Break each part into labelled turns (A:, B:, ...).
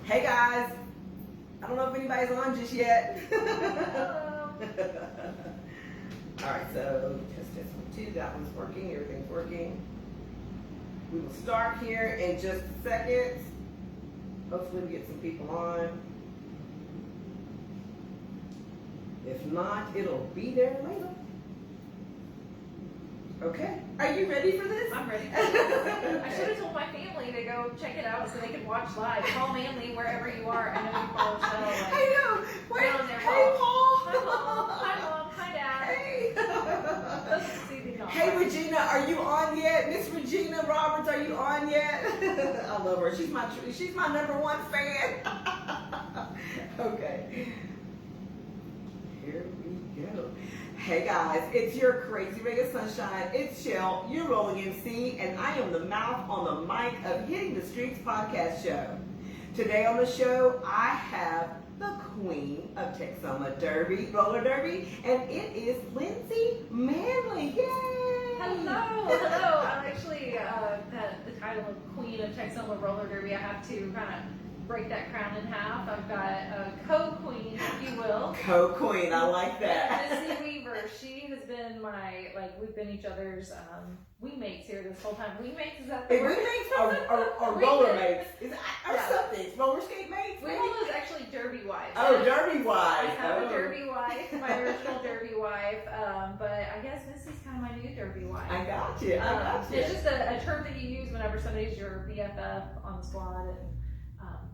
A: Hey guys, I don't know if anybody's on just yet. Alright, so test 1, 2, that one's working, everything's working. We will start here in just a second. Hopefully we get some people on. If not, it'll be there later. Okay, are you ready for this?
B: I'm ready. I should have told my family to go check it out so they could watch live. Call Manley wherever you are. I know you follow the show. Like,
A: I know. Wait,
B: down there,
A: hey, Paul.
B: Hi, Mom. Hi, Mom. Hi, Dad.
A: Hey.
B: Let's see the
A: Hey, Regina, are you on yet? Miss Regina Roberts, are you on yet? I love her. She's my #1 fan. Okay. Here we go. Hey guys, it's your crazy ray of sunshine. It's Shell, your rolling MC, and I am the mouth on the mic of Hitting the Streets podcast show. Today on the show, I have the queen of Texoma roller derby, and it is Lindsey Manley. Yay!
B: Hello. I'm actually the title of Queen of Texoma Roller Derby. I have to kind of break that crown in half. I've got a co-queen, if you will.
A: Co-queen, I like that.
B: Missy Weaver, she has been we've been each other's wingmates here this whole time. Wingmates, is that the word?
A: Wingmates or roller mates? Or something. Roller skate mates?
B: We call those actually derby wives.
A: Oh, derby wives.
B: I have a derby wife, my original derby wife, but I guess Missy's kind of my new derby wife.
A: I got you.
B: It's just a term that you use whenever somebody's your BFF on the squad, and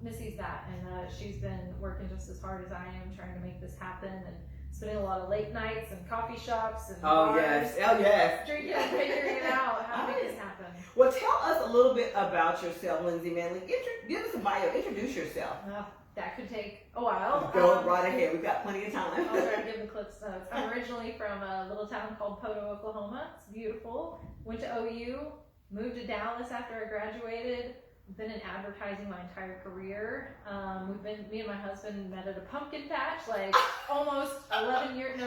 B: Missy's that, and she's been working just as hard as I am trying to make this happen, and spending a lot of late nights and coffee shops and bars, drinking and figuring it out how to make this happen.
A: Well, tell us a little bit about yourself, Lindsey Manley. Give us a bio. Introduce yourself.
B: That could take a while.
A: Go right ahead. We've got plenty of time.
B: I'll try to give the clips. I'm originally from a little town called Poto, Oklahoma. It's beautiful. Went to OU, moved to Dallas after I graduated. Been in advertising my entire career. Me and my husband met at a pumpkin patch almost 12 years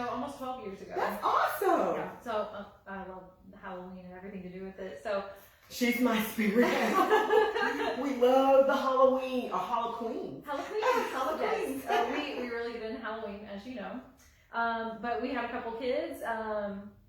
B: ago.
A: That's awesome.
B: Yeah, so I love Halloween and everything to do with it. So
A: she's my spirit. We love the Halloween or Halloween.
B: Halloween. We really get into Halloween, as you know. But we had a couple kids.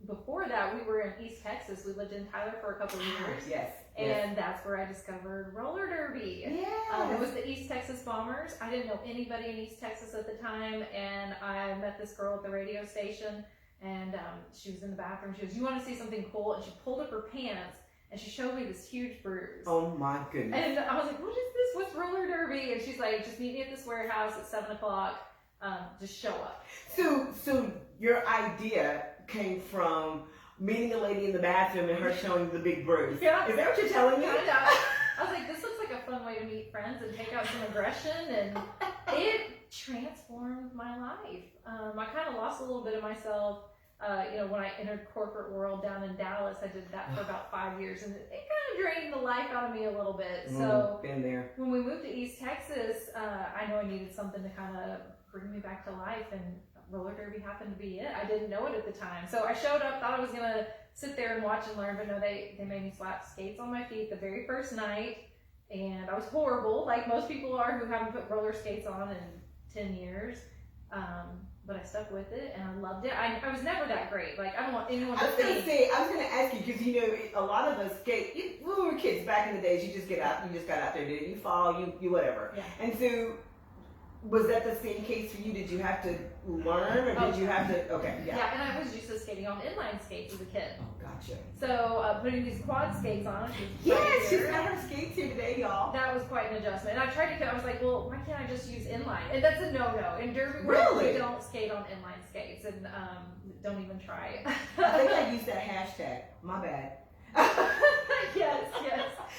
B: Before that, we were in East Texas. We lived in Tyler for a couple of years.
A: Yes.
B: And that's where I discovered roller derby.
A: Yeah.
B: It was the East Texas Bombers. I didn't know anybody in East Texas at the time, and I met this girl at the radio station, and she was in the bathroom. She goes, "You want to see something cool?" And she pulled up her pants, and she showed me this huge bruise.
A: Oh my goodness.
B: And I was like, "What is this? What's roller derby?" And she's like, "Just meet me at this warehouse at 7 o'clock. Just show up."
A: So your idea came from meeting a lady in the bathroom and her showing the big bruise.
B: Yeah.
A: Is that what you're telling me?
B: I was like, this looks like a fun way to meet friends and take out some aggression, and it transformed my life. I kind of lost a little bit of myself. When I entered corporate world down in Dallas, I did that for about 5 years, and it kind of drained the life out of me a little bit. So
A: been there.
B: When we moved to East Texas, I know I needed something to kind of bring me back to life, and roller derby happened to be it. I didn't know it at the time. So I showed up, thought I was going to sit there and watch and learn, but no, they made me slap skates on my feet the very first night, and I was horrible, like most people are who haven't put roller skates on in 10 years. But I stuck with it, and I loved it. I was never that great. Like, I don't want anyone to think.
A: I was going to ask you, because, a lot of us skate, when we were kids back in the days, you just got out there, did you fall, you whatever.
B: Yeah.
A: And so, was that the same case for you? Did you have to learn, or did you have to, okay, yeah.
B: Yeah, and I was used to skating on inline skates as a kid.
A: Oh, gotcha.
B: So, putting these quad skates on.
A: Yes, she's got her skates here today, y'all.
B: That was quite an adjustment. And I tried to, I was like, well, why can't I just use inline? And that's a no-no. In derby,
A: really?
B: We don't skate on inline skates, and don't even try.
A: I think I used that hashtag. My bad.
B: Yes.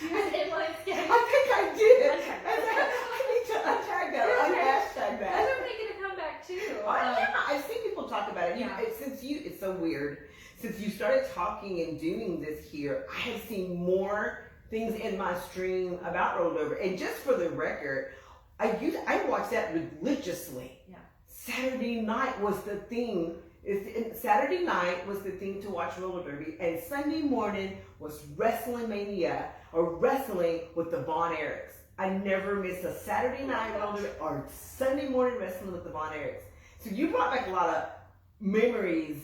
B: Use inline skates.
A: I think I did. I need to untag that or unhashtag that.
B: Those are making a comeback too.
A: I've seen people talk about it. It's so weird. Since you started talking and doing this here, I have seen more things in my stream about roller derby. And just for the record, I watched that religiously.
B: Yeah.
A: Saturday night was the thing. Saturday night was the thing to watch roller derby, and Sunday morning was Wrestling Mania or wrestling with the Von Erichs. I never missed a Saturday night or Sunday morning wrestling with the Von Erichs. So you brought back a lot of memories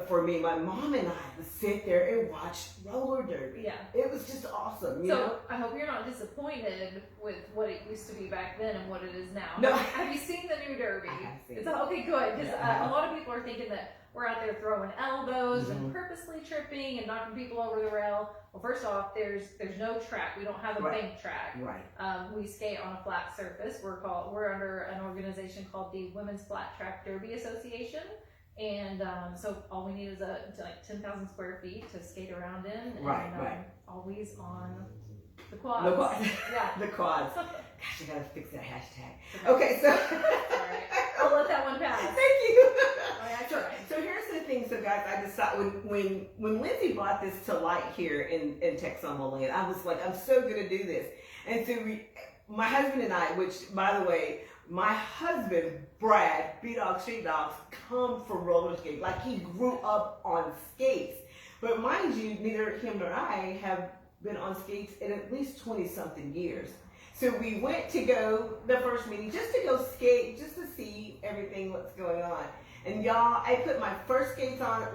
A: for me. My mom and I would sit there and watch roller derby.
B: Yeah.
A: It was just awesome. You know?
B: I hope you're not disappointed with what it used to be back then and what it is now.
A: No.
B: Have you seen the new derby?
A: I have seen
B: it's
A: it.
B: Okay, good. Because
A: Yeah.
B: a lot of people are thinking that we're out there throwing elbows
A: Mm-hmm.
B: and purposely tripping and knocking people over the rail. Well, first off, there's no track. We don't have a
A: Right.
B: bank track.
A: Right.
B: We skate on a flat surface. We're under an organization called the Women's Flat Track Derby Association. And so all we need is like 10,000 square feet to skate around in, and
A: Right.
B: always on the quads.
A: The quads.
B: Yeah.
A: The quads. Gosh, I gotta fix that hashtag. Okay, so
B: Sorry. I'll let that one pass.
A: Thank you.
B: I
A: So,
B: tried.
A: so here's the thing. So guys, I decided when Lindsey brought this to light here in Texoma land, I was like, I'm so gonna do this. And so my husband and I, which by the way, my husband, Brad, B-Dog Street Dogs, come from roller skates. Like he grew up on skates. But mind you, neither him nor I have been on skates in at least 20 something years. So we went to go the first meeting just to go skate, just to see everything what's going on. And y'all, I put my first skates on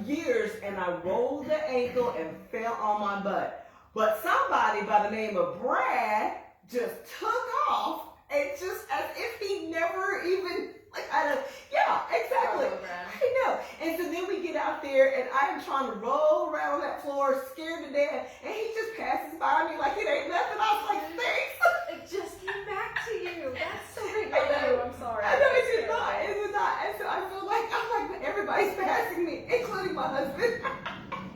A: years, and I rolled the ankle and fell on my butt. But somebody by the name of Brad just took off, and just as if he never even, exactly. I know. And so then we get out there, and I'm trying to roll around on that floor, scared to death, and he just passes by me like it ain't nothing. I was like, thanks.
B: It just came back to you. That's so great.
A: I know.
B: I'm sorry.
A: I know, it did not. It did not. And so I feel like everybody's passing me, including my husband.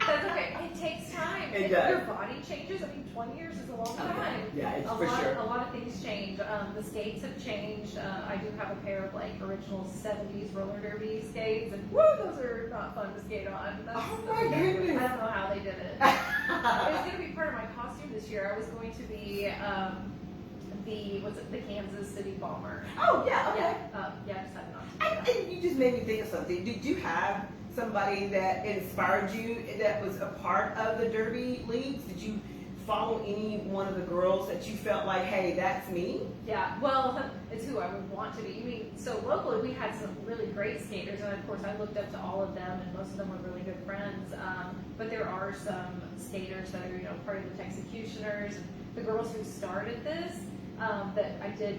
B: That's okay. It takes time.
A: It does.
B: Your body changes. I mean, 20 years is a long time.
A: Yeah, it's
B: A
A: for sure.
B: lot of things change. The skates have changed. I do have a pair of like original 70s roller derby skates, and woo, those are not fun to skate on.
A: Oh my goodness.
B: I don't know how they did it. It was going to be part of my costume this year. I was going to be the Kansas City Bomber.
A: Oh, yeah, okay.
B: Yeah, I just had not.
A: And you just made me think of something. Did you have somebody that inspired you that was a part of the derby leagues? Did you follow any one of the girls that you felt like, hey, that's me?
B: Yeah, well, it's who I would want to be. I mean, so locally we had some really great skaters, and of course I looked up to all of them, and most of them were really good friends. But there are some skaters that are, part of the Texecutioners, and the girls who started this, that I did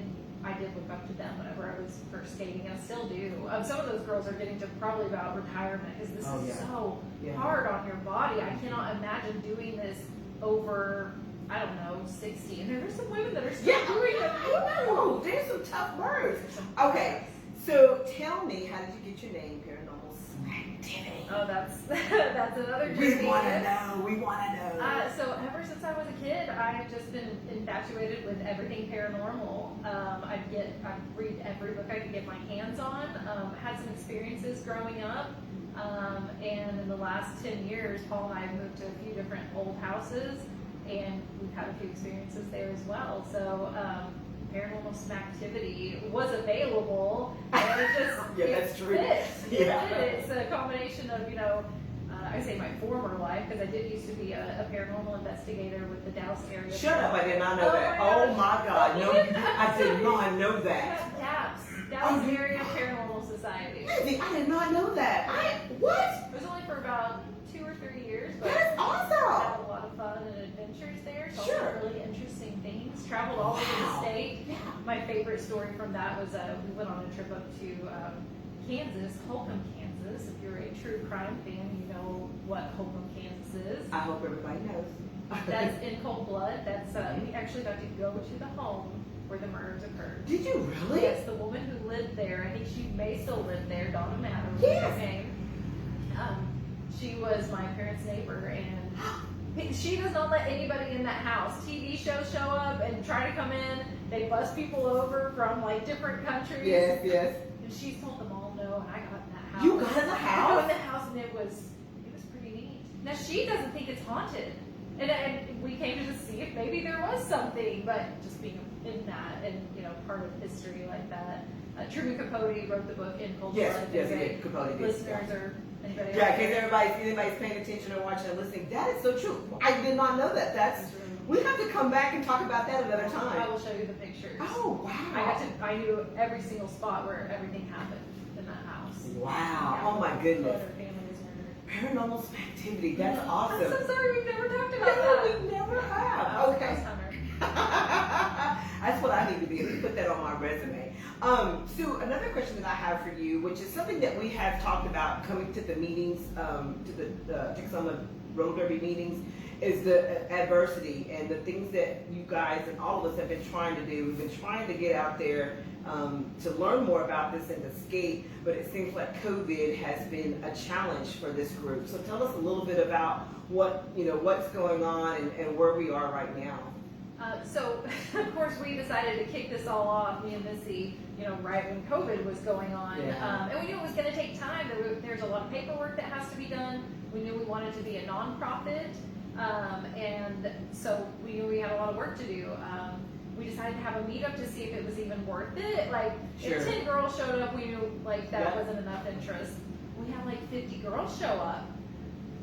B: look up to them whenever I was first skating, and I still do. Some of those girls are getting to probably about retirement, because this is so hard on your body. I cannot imagine doing this over, I don't know, 60. And there are some women that are still doing it.
A: I know. There's some tough words. Okay, so tell me, how did you get your name, Paranormal Activity?
B: Oh, that's another
A: We
B: journey.
A: want to know. We want to know.
B: So ever since I was a kid, I have just been infatuated with everything paranormal. I'd read every book I could get my hands on. Had some experiences growing up. And in the last 10 years, Paul and I have moved to a few different old houses, and we've had a few experiences there as well. So Paranormal Activity was available, and it just
A: that's true.
B: Fit.
A: Yeah.
B: It's a combination of, I say my former life, because I did used to be a paranormal investigator with the Dallas area.
A: Shut up, I did not know that. Oh my God, no, I did not know that.
B: Dallas Area Paranormal Society.
A: Lindsey, I did not know that. What?
B: It was only for about 2 or 3 years, but
A: That's awesome.
B: had a lot of fun and adventures there. Saw
A: Sure.
B: some really interesting things. Traveled all over the state.
A: Yeah.
B: My favorite story from that was we went on a trip up to Kansas, Holcomb, Kansas. If you're a true crime fan, you know what Holcomb, Kansas is.
A: I hope everybody knows.
B: That's in cold blood. That's we actually got to go to the home where the murders occurred.
A: Did you really?
B: Yes, the woman who lived there, I think she may still live there, Donna Matter was
A: Yes.
B: her name. She was my parents' neighbor, and she does not let anybody in that house. TV shows show up and try to come in. They bus people over from like different countries.
A: Yes.
B: And she's told them all no, and I got in that house.
A: You got in the
B: I
A: house?
B: got in the house, and it was pretty neat. Now she doesn't think it's haunted, and we came to just see if maybe there was something, but just being in that and part of history like that. Truman Capote wrote the book In Cold
A: Yes,
B: Blood.
A: yes,
B: If
A: he did. Capote did.
B: listeners are Anybody
A: Yeah,
B: else?
A: in case anybody's paying attention or watching and listening, that is so true. I did not know that. We have to come back and talk about that another
B: I
A: time.
B: will show you the pictures.
A: Oh, wow.
B: I knew every single spot where everything happened in that house.
A: Wow.
B: Yeah.
A: Oh, my goodness.
B: Her family was murdered.
A: Paranormal activity. That's awesome.
B: I'm so sorry we've never talked about
A: No,
B: that.
A: we never have.
B: I was a
A: Okay.
B: ghost hunter.
A: That's what I need to be. Put that on my resume. Sue, another question that I have for you, which is something that we have talked about coming to the meetings, to the Texoma Roller Derby meetings, is the adversity and the things that you guys and all of us have been trying to do. We've been trying to get out there to learn more about this and to skate, but it seems like COVID has been a challenge for this group. So tell us a little bit about what's going on and where we are right now.
B: So, of course, we decided to kick this all off, me and Missy, right when COVID was going on.
A: Yeah.
B: And we knew it was going to take time. There's a lot of paperwork that has to be done. We knew we wanted to be a nonprofit. And so we knew we had a lot of work to do. We decided to have a meetup to see if it was even worth it.
A: Sure.
B: If 10 girls showed up, we knew, that wasn't enough interest. We had, 50 girls show up.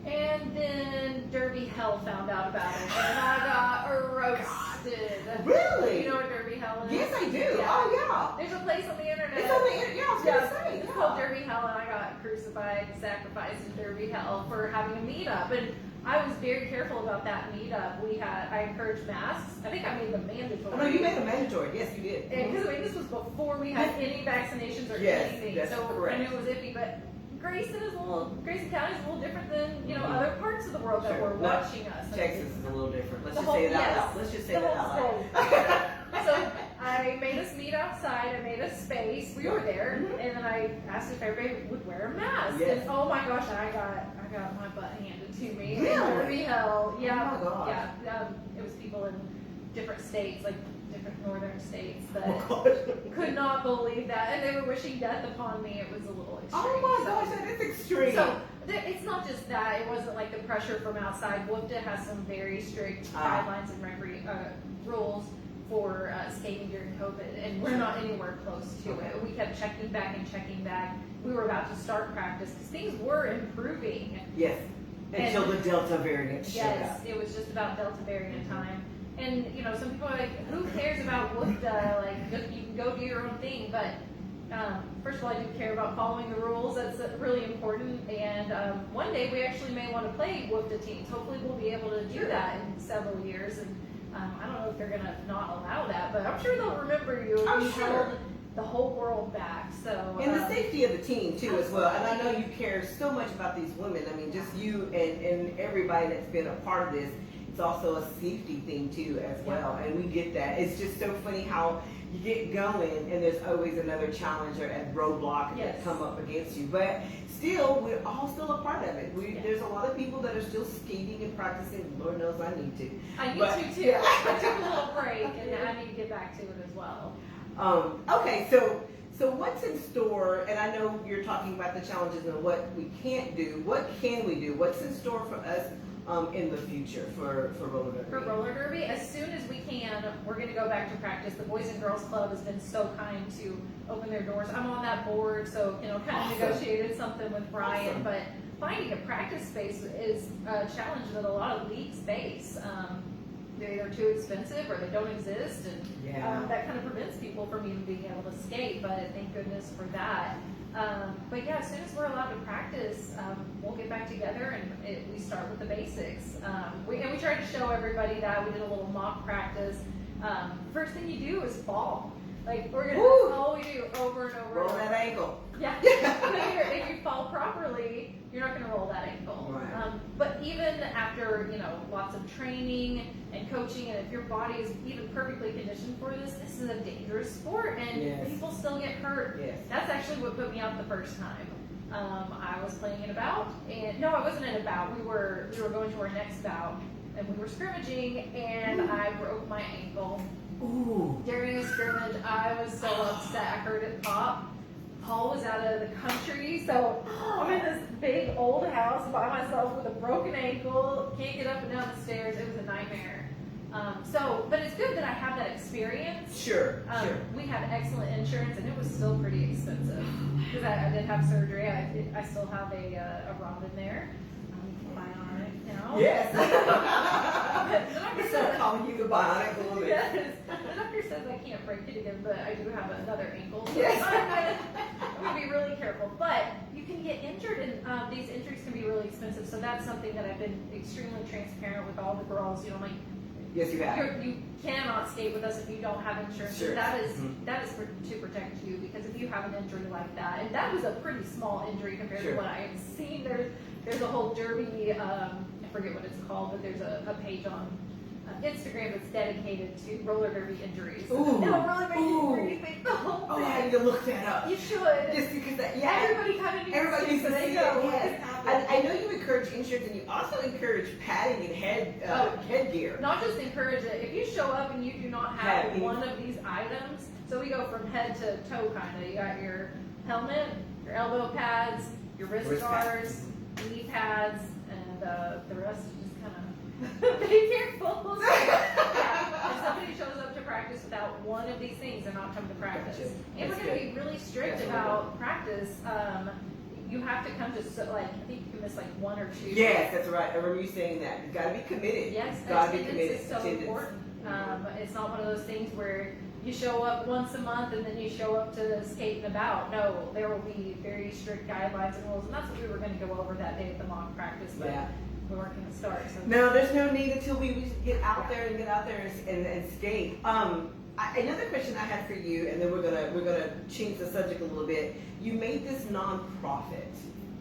B: And then Derby Hell found out about it, and I got roasted.
A: Really?
B: You know what Derby Hell is?
A: Yes, I do.
B: Yeah.
A: Oh,
B: There's a place on the internet.
A: yeah. It's on the internet. Yeah, I was going to say.
B: It's called Derby Hell, and I got crucified, sacrificed in Derby Hell for having a meetup. And I was very careful about that meetup. I encouraged masks. I think I made them mandatory.
A: Oh, no, you made them mandatory. Yes, you did.
B: Because this was before we had any vaccinations or
A: Yes,
B: anything.
A: that's
B: So
A: correct.
B: I knew it was iffy, but Grayson County is a little different than other parts of the world that
A: Sure.
B: were watching us.
A: Texas is a little different. Let's
B: The
A: just
B: whole-
A: say it out
B: yes.
A: loud. Let's just say
B: The
A: that
B: whole
A: out loud.
B: So I made us meet outside. I made a space. We were there,
A: Mhm.
B: and then I asked if everybody would wear a mask.
A: Yes.
B: And oh my gosh, I got my butt handed to me.
A: Really?
B: Derby Hell. Yeah.
A: Oh my gosh.
B: Yeah. It was people in different states, different northern states that
A: Oh, gosh.
B: could not believe that, and they were wishing death upon me. It was a little extreme.
A: Oh my gosh, that is extreme.
B: So it's not just that. It wasn't like the pressure from outside. WUFTA has some very strict guidelines and rules for skating during COVID, and we're not anywhere close to it. We kept checking back and checking back. We were about to start practice because things were improving.
A: Yes, until the Delta variant showed up.
B: Yes, it was just about Delta variant time. And, some people are like, who cares about WUFTA? You can go do your own thing. But first of all, I do care about following the rules. That's really important. And one day we actually may want to play WUFTA teams. Hopefully we'll be able to do that in several years. And I don't know if they're going to not allow that, but I'm sure they'll remember you.
A: I'm
B: We
A: sure.
B: held the whole world back. So
A: And the safety of the team too as well. And I know you care so much about these women. I mean, just you and everybody that's been a part of this. It's also a safety thing too as well. And we get that. It's just so funny how you get going and there's always another challenger and roadblock that come up against you. But still, we're all still a part of it. There's a lot of people that are still skating and practicing. Lord knows I need to.
B: I need to too. I took a little break and I need to get back to it as well.
A: Okay, so what's in store? And I know you're talking about the challenges and what we can't do. What can we do? What's in store for us in the future for roller derby?
B: For roller derby, as soon as we can, we're going to go back to practice. The Boys and Girls Club has been so kind to open their doors. I'm on that board, so kind of negotiated something with Brian. But finding a practice space is a challenge that a lot of leagues face. They're either too expensive or they don't exist, and that kind of prevents people from even being able to skate. But thank goodness for that. But yeah, as soon as we're allowed to practice, we'll get back together and we start with the basics. We try to show everybody that. We did a little mock practice. First thing you do is fall. We're gonna that's all we do over and over.
A: Roll that ankle.
B: Yeah. If you fall properly, you're not gonna roll that ankle.
A: Right.
B: But even after lots of training and coaching, and if your body is even perfectly conditioned for this is a dangerous sport, and people still get hurt.
A: Yes.
B: That's actually what put me out the first time. I was playing in a bout, and no, I wasn't in a bout. We were going to our next bout, and we were scrimmaging, and I broke my ankle.
A: Ooh.
B: During a scrimmage, I was so upset. I heard it pop. Paul was out of the country, so I'm in this big old house by myself with a broken ankle. Can't get up and down the stairs. It was a nightmare. But it's good that I have that experience.
A: Sure.
B: We had excellent insurance, and it was still pretty expensive because I did have surgery. I still have a rod in there. Bionic now.
A: Yes.
B: The doctor
A: We're still
B: said,
A: calling you the bionic woman.
B: yes. The doctor says I can't break it again, but I do have another ankle. So
A: Yes.
B: I'm gonna be really careful. But you can get injured, and these injuries can be really expensive. So that's something that I've been extremely transparent with all the girls. You know, like.
A: Yes, you have.
B: You cannot skate with us if you don't have insurance.
A: Sure.
B: And that is to protect you, because if you have an injury like that, and that was a pretty small injury compared to what I have seen. There's a whole derby. I forget what it's called, but there's a page on Instagram that's dedicated to roller derby injuries.
A: Ooh.
B: It'll really make you rethink the whole thing.
A: Oh, I need to look that up.
B: You should.
A: Just because
B: Everybody kind of needs to see
A: it.
B: what
A: Yes.
B: happened.
A: I know you encourage insurance, and you also encourage padding and headgear.
B: Not just encourage it. If you show up and you do not have one of these items, so we go from head to toe kind of. You got your helmet, your elbow pads, your wrist guards, knee pads, and the rest is just kind of be careful. Yeah. If somebody shows up to practice without one of these things, they're not coming to practice.
A: Gotcha.
B: And we're going to be really strict about practice. You have to come to, I think you can miss like one or two.
A: Yes, that's right. I remember you saying that. You've got to be committed.
B: Yes,
A: You've got to be
B: attendance
A: committed.
B: is so important. It's not one of those things where you show up once a month and then you show up to skate and about. No, there will be very strict guidelines and rules, and that's what we were going to go over that day at the mock practice. But we weren't going to start. So.
A: No, there's no need until we get out there and skate. Another question I had for you, and then we're gonna change the subject a little bit. You made this nonprofit.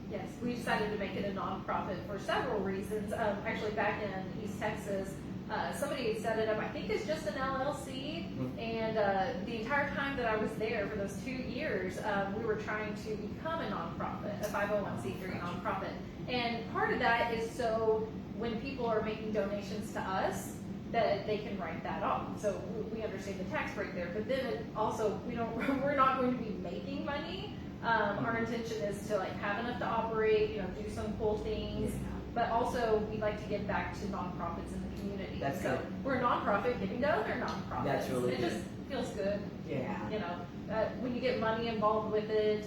B: Yes, we decided to make it a nonprofit for several reasons. Actually, back in East Texas, somebody had set it up. I think it's just an LLC, and the entire time that I was there for those 2 years, we were trying to become a nonprofit, a 501c3 nonprofit. And part of that is so when people are making donations to us, that they can write that off. So we understand the tax break there, but then it also we're not going to be making money. Our intention is to have enough to operate, do some cool things, but also we like to give back to nonprofits in the community.
A: That's
B: so
A: good.
B: We're a nonprofit giving to other nonprofits.
A: That's really
B: it
A: good.
B: just feels good.
A: Yeah.
B: When you get money involved with it,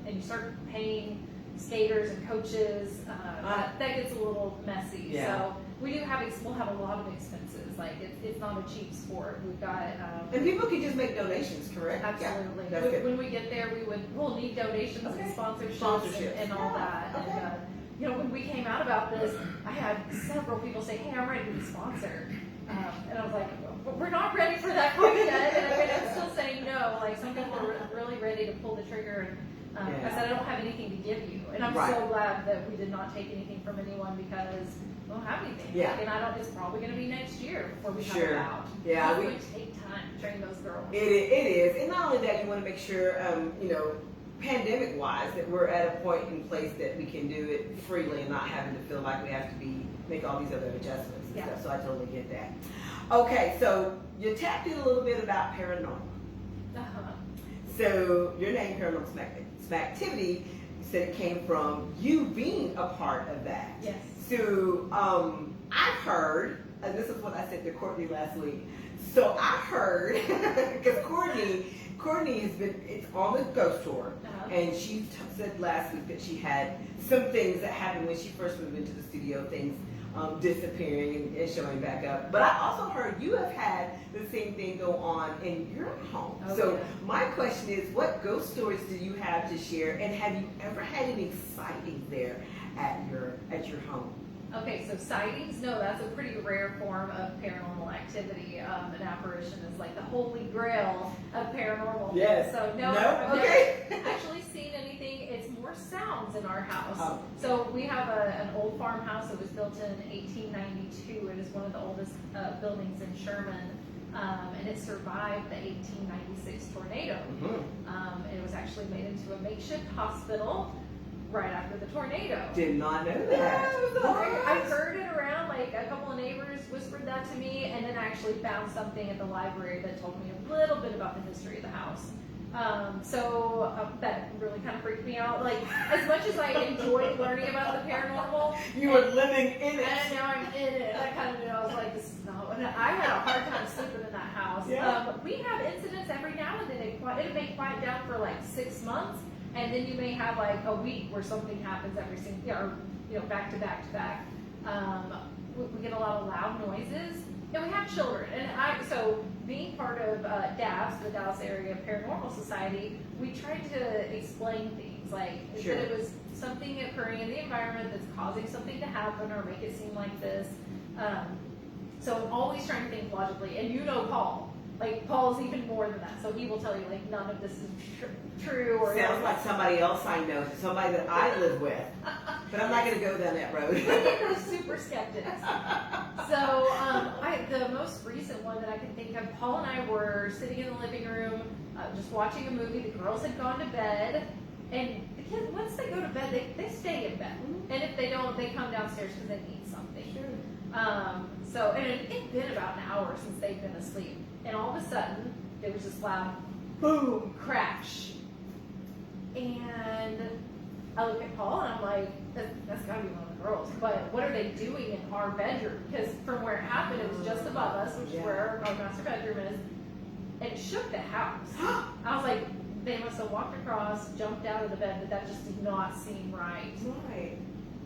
B: and you start paying skaters and coaches, that gets a little messy.
A: Yeah.
B: So we'll have a lot of expenses. It's not a cheap sport. We've got
A: and people can just make donations, correct?
B: Absolutely.
A: Yeah,
B: when we get there, we'll need donations and sponsorships and all that.
A: Okay.
B: And when we came out about this, I had several people say, "Hey, I'm ready to be sponsored," and I was like, well, "We're not ready for that point yet." And I'm still saying no. Some people are really ready to pull the trigger. And I said, "I don't have anything to give you," and I'm so glad that we did not take anything from anyone because we don't have anything.
A: Yeah.
B: And it's probably going to be next year before we have it out.
A: Yeah.
B: It's going to take time to train those girls.
A: It is, and not only that, you want to make sure, pandemic-wise, that we're at a point in place that we can do it freely and not having to feel like we have to make all these other adjustments and stuff. So I totally get that. Okay, so you tapped in a little bit about paranormal. So your name, Paranormal Smacktivity, you said it came from you being a part of that.
B: Yes.
A: So I've heard, and this is what I said to Courtney last week. So I heard, because Courtney has been on the ghost tour, and she said last week that she had some things that happened when she first moved into the studio, things disappearing and showing back up. But I also heard you have had the same thing go on in your home. My question is, what ghost stories do you have to share, and have you ever had any sightings there at your home?
B: Okay, so sightings, no, that's a pretty rare form of paranormal activity. An apparition is like the holy grail of paranormal.
A: Yes.
B: So no, I've never actually seen anything. It's more sounds in our house. So we have an old farmhouse that was built in 1892. It is one of the oldest buildings in Sherman. And it survived the 1896 tornado. It was actually made into a makeshift hospital right after the tornado.
A: Did not know that.
B: I heard it around, a couple of neighbors whispered that to me, and then I actually found something at the library that told me a little bit about the history of the house. That really kind of freaked me out. Like, as much as I enjoyed learning about the paranormal,
A: You were living in it.
B: and now I'm in it. I kind of knew, I was like, this is not. And I had a hard time sleeping in that house.
A: Yeah.
B: We have incidents every now and then. It may quiet down for like 6 months, and then you may have like a week where something happens every single, or back to back to back. We get a lot of loud noises, and we have children. And so being part of DAPS, the Dallas Area Paranormal Society, we tried to explain things like
A: Sure.
B: that it was something occurring in the environment that's causing something to happen or make it seem like this. So I'm always trying to think logically. And Paul. Like, Paul's even more than that. So he will tell you, like, none of this is true. Or
A: Sounds like somebody else I know, somebody that I live with. But I'm not going to go down that road.
B: They're super skeptics. So the most recent one that I can think of, Paul and I were sitting in the living room, just watching a movie. The girls had gone to bed. And the kids, once they go to bed, they stay in bed. And if they don't, they come downstairs because they need something.
A: Sure.
B: And it'd been about an hour since they'd been asleep. And all of a sudden, there was this loud boom, crash. And I look at Paul and I'm like, that's gotta be one of the girls. But what are they doing in our bedroom? Because from where it happened, it was just above us, which is where our master bedroom is. And it shook the house. I was like, they must have walked across, jumped out of the bed, but that just did not seem right.
A: Right.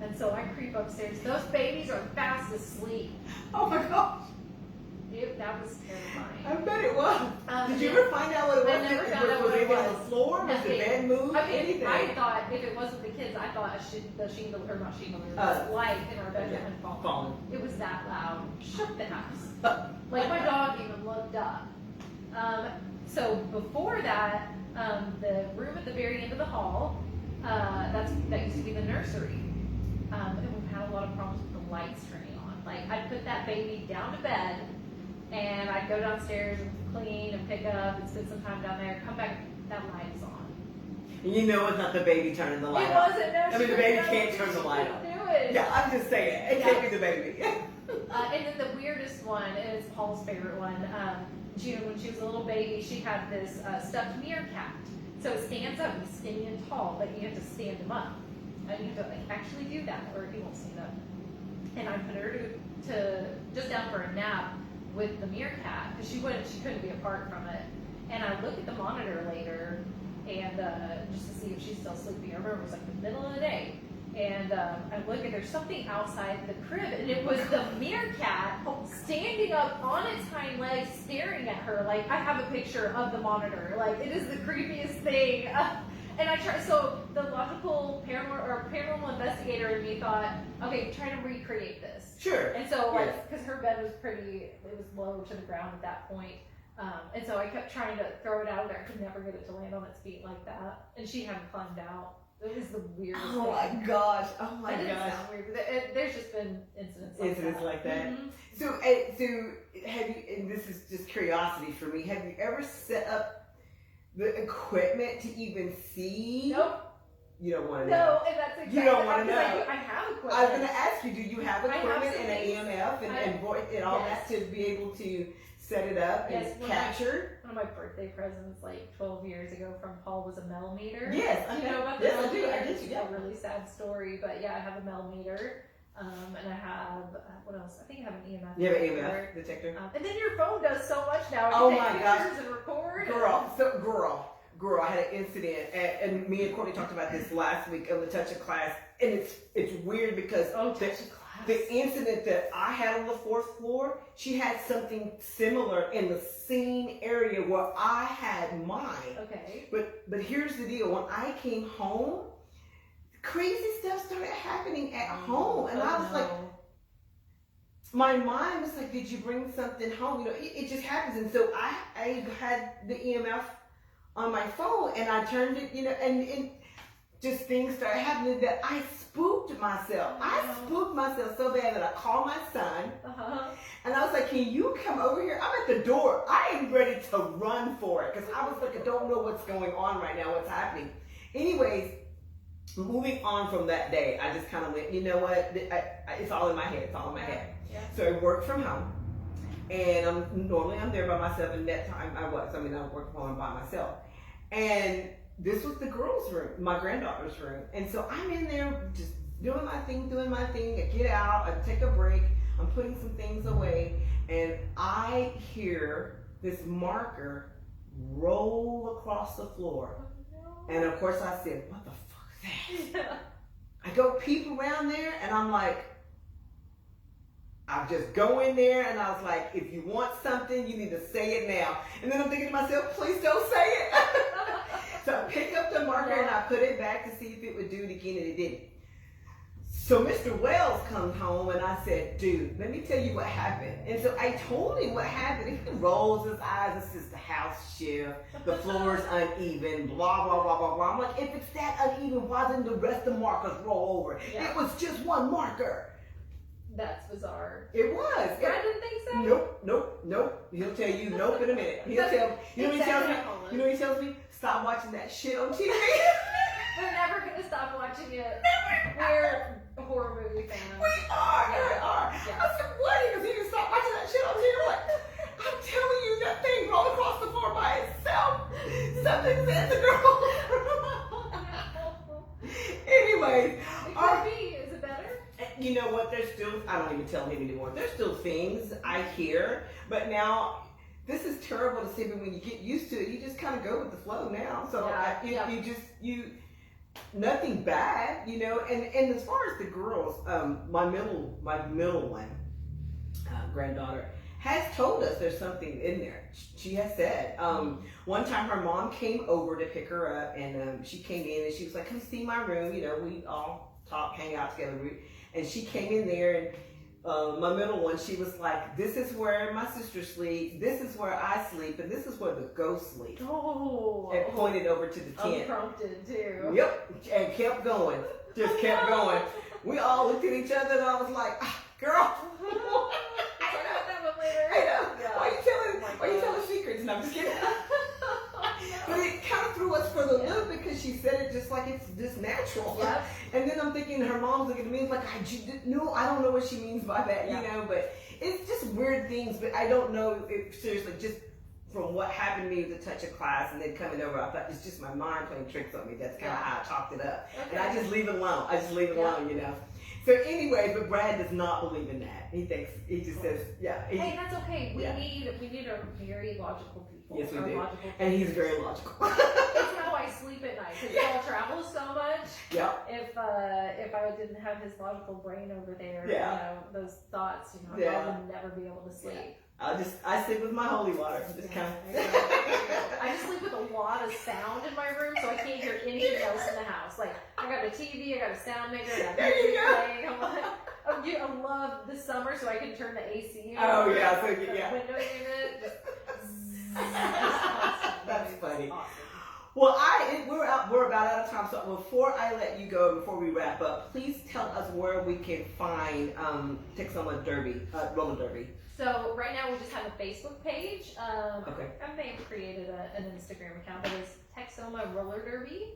B: And so I creep upstairs. Those babies are fast asleep.
A: Oh my gosh.
B: That was terrifying.
A: I bet it was. Did you ever find out what it was?
B: I never found out what it
A: Was it
B: was.
A: on the floor? Was the bed moved? Anything?
B: I thought if it wasn't the kids, I thought the shingle, or not shingle, the light in our bedroom had fallen. It was that loud. Shook the house. Like, my dog even looked up. So before that, the room at the very end of the hall, that used to be the nursery. And we've had a lot of problems with the lights turning on. Like, I'd put that baby down to bed, and I'd go downstairs and clean and pick up and spend some time down there, come back, that light is on.
A: And you know it's not the baby turning the light on.
B: It wasn't, no.
A: I mean, the baby can't turn the light on.
B: Do it.
A: Yeah, I'm just saying. It can't be the baby.
B: And then the weirdest one is Paul's favorite one. June, when she was a little baby, she had this stuffed meerkat. So it stands up, he's skinny and tall, but you have to stand him up. And you have to actually do that, or he won't stand up. And I put her to just down for a nap with the meerkat, because she couldn't be apart from it. And I look at the monitor later, and just to see if she's still sleeping. I remember it was like the middle of the day. And I look and there's something outside the crib, and it was the meerkat standing up on its hind legs, staring at her. Like, I have a picture of the monitor. Like, it is the creepiest thing. And I tried. So the logical paranormal investigator in me thought, okay, try to recreate this.
A: Sure.
B: And so, like, because her bed was it was low to the ground at that point. And so I kept trying to throw it out there. I could never get it to land on its feet like that. And she hadn't climbed out. It was the weirdest thing.
A: Oh my gosh. Oh my
B: It didn't
A: gosh.
B: sound weird. There's just been incidents
A: Like that.
B: Mm-hmm.
A: So have you, and this is just curiosity for me, have you ever set up the equipment to even see?
B: Nope.
A: You don't want to
B: No,
A: know.
B: and that's exactly.
A: You don't want to know.
B: I have equipment.
A: I was going to ask you, do you have
B: I have
A: equipment
B: some
A: and
B: things.
A: an EMF and all that to be able to set it up and capture?
B: One of my birthday presents, like 12 years ago, from Paul was a melmeter.
A: Yes,
B: You know about the
A: yes, I do.
B: melmeter?
A: I did.
B: It's a really sad story, but yeah, I have a melmeter. And I have, what else? I think I have an EMF.
A: You have an EMF detector?
B: And then your phone does so much now.
A: Oh
B: You
A: my
B: take
A: gosh.
B: pictures and record.
A: Girl, I had an incident, and me and Courtney talked about this last week on the Touch of Class, and it's weird because the incident that I had on the 4th floor, she had something similar in the same area where I had mine.
B: Okay.
A: But here's the deal: when I came home, crazy stuff started happening at home, and I was like, my mind was like, did you bring something home? You know, it just happens, and so I had the EMF on my phone, and I turned it, you know, and just things started happening that I spooked myself. I spooked myself so bad that I called my son, and I was like, can you come over here? I'm at the door. I am ready to run for it, because I was like, I don't know what's going on right now, what's happening. Anyways, moving on from that day, I just kind of went, you know what, it's all in my head,
B: Yeah.
A: So I worked from home, and normally I'm there by myself, and that time I worked from home by myself. And this was the girls' room, my granddaughter's room. And so I'm in there just doing my thing. I get out, I take a break, I'm putting some things away, and I hear this marker roll across the floor. And of course I said, what the fuck is that? I go peep around there and I'm like, I just go in there and I was like, if you want something, you need to say it now. And then I'm thinking to myself, please don't say it. So I pick up the marker and I put it back to see if it would do it again, and it didn't. So Mr. Wells comes home and I said, dude, let me tell you what happened. And so I told him what happened. He rolls his eyes and says, the house shift, the floor is uneven, blah, blah, blah, blah, blah. I'm like, if it's that uneven, why didn't the rest of the markers roll over?
B: Yeah.
A: It was just one marker.
B: That's bizarre.
A: It was.
B: I didn't think so.
A: Nope. He'll tell you nope in a minute. He'll tell you know what he tells me? You know what he tells me? Stop watching that shit on TV.
B: We're never gonna stop watching it. We're horror movie fans.
A: We are.
B: Yeah.
A: I said, what? He goes, you can stop watching that shit on TV. I'm like, I'm telling you, that thing rolled across the floor by itself. Something's in the girl. Anyways,
B: It could be. Is it better?
A: you know what? There's still, I don't even tell him anymore. There's still things I hear, but now this is terrible to say, but when you get used to it, you just kind of go with the flow now. So you nothing bad, you know. And as far as the girls, my middle one, granddaughter, has told us there's something in there. She has said, one time her mom came over to pick her up, and she came in and she was like, come see my room. You know, we all talk, hang out together. And she came in there, and my middle one, she was like, this is where my sister sleeps, this is where I sleep, and this is where the ghosts sleep.
B: Oh.
A: And pointed over to the tent.
B: Unprompted too.
A: Yep, and kept going. Just kept going. We all looked at each other, and I was like, girl.
B: Talk about that one later.
A: I know.
B: Yeah.
A: Why you telling secrets? And I'm just kidding. But it kind of threw us for the loop because she said it just like it's just natural.
B: Yep.
A: And then I'm thinking her mom's looking at me like, no, I don't know what she means by that,
B: Yep.
A: you know. But it's just weird things. But I don't know if seriously, just from what happened to me with the touch of class and then coming over, I thought it's just my mind playing tricks on me. That's kind of how I chalked it up.
B: Okay.
A: And I just leave it alone. Alone, you know. So anyway, but Brad does not believe in that. He just says, yeah.
B: Hey, that's okay. We
A: Yeah.
B: need a very logical people.
A: Yes, we do.
B: Logical
A: And he's very logical.
B: It's how I sleep at night because Paul travels so much.
A: Yep.
B: If I didn't have his logical brain over there,
A: Yeah.
B: you know, those thoughts, you know,
A: Yeah.
B: I would never be able to sleep.
A: I sleep with my holy water. Just kind of.
B: I just sleep with a lot of sound in my room, so I can't hear anything else in the house. Like, I got a TV, I got a sound maker, I got
A: There you
B: music
A: go.
B: playing. I love the summer, so I can turn the AC.
A: Oh,
B: on,
A: yeah, so
B: the
A: yeah.
B: window unit. Just
A: That's funny.
B: Awesome.
A: Well, we're about out of time. So before I let you go, before we wrap up, please tell us where we can find Texoma Derby, roller derby.
B: So right now we just have a Facebook page.
A: Okay.
B: I may have created an Instagram account, but it's Texoma Roller Derby.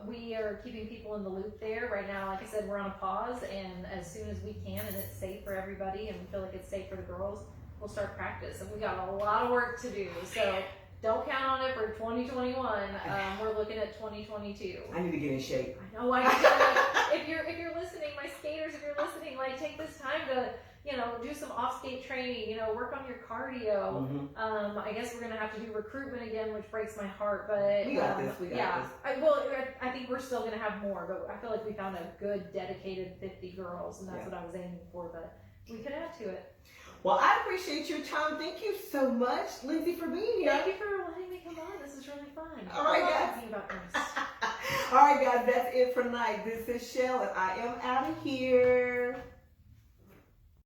B: We are keeping people in the loop there. Right now, like I said, we're on a pause, and as soon as we can and it's safe for everybody and we feel like it's safe for the girls, we'll start practice. And we got a lot of work to do. So don't count on it for 2021. We're looking at 2022.
A: I need to get in shape.
B: I know. If you're listening, my skaters, if you're listening, like take this time to, you know, do some off-skate training, you know, work on your cardio.
A: Mm-hmm.
B: I guess we're going to have to do recruitment again, which breaks my heart, but
A: We got this.
B: I think we're still going to have more, but I feel like we found a good, dedicated 50 girls, and that's what I was aiming for, but we could add to it.
A: Well, I appreciate your time. Thank you so much, Lindsey, for being here.
B: Thank you for letting me come on. This is really fun.
A: All right,
B: I love
A: guys.
B: talking about this.
A: All right, guys, that's it for tonight. This is Shell, and I am out of here.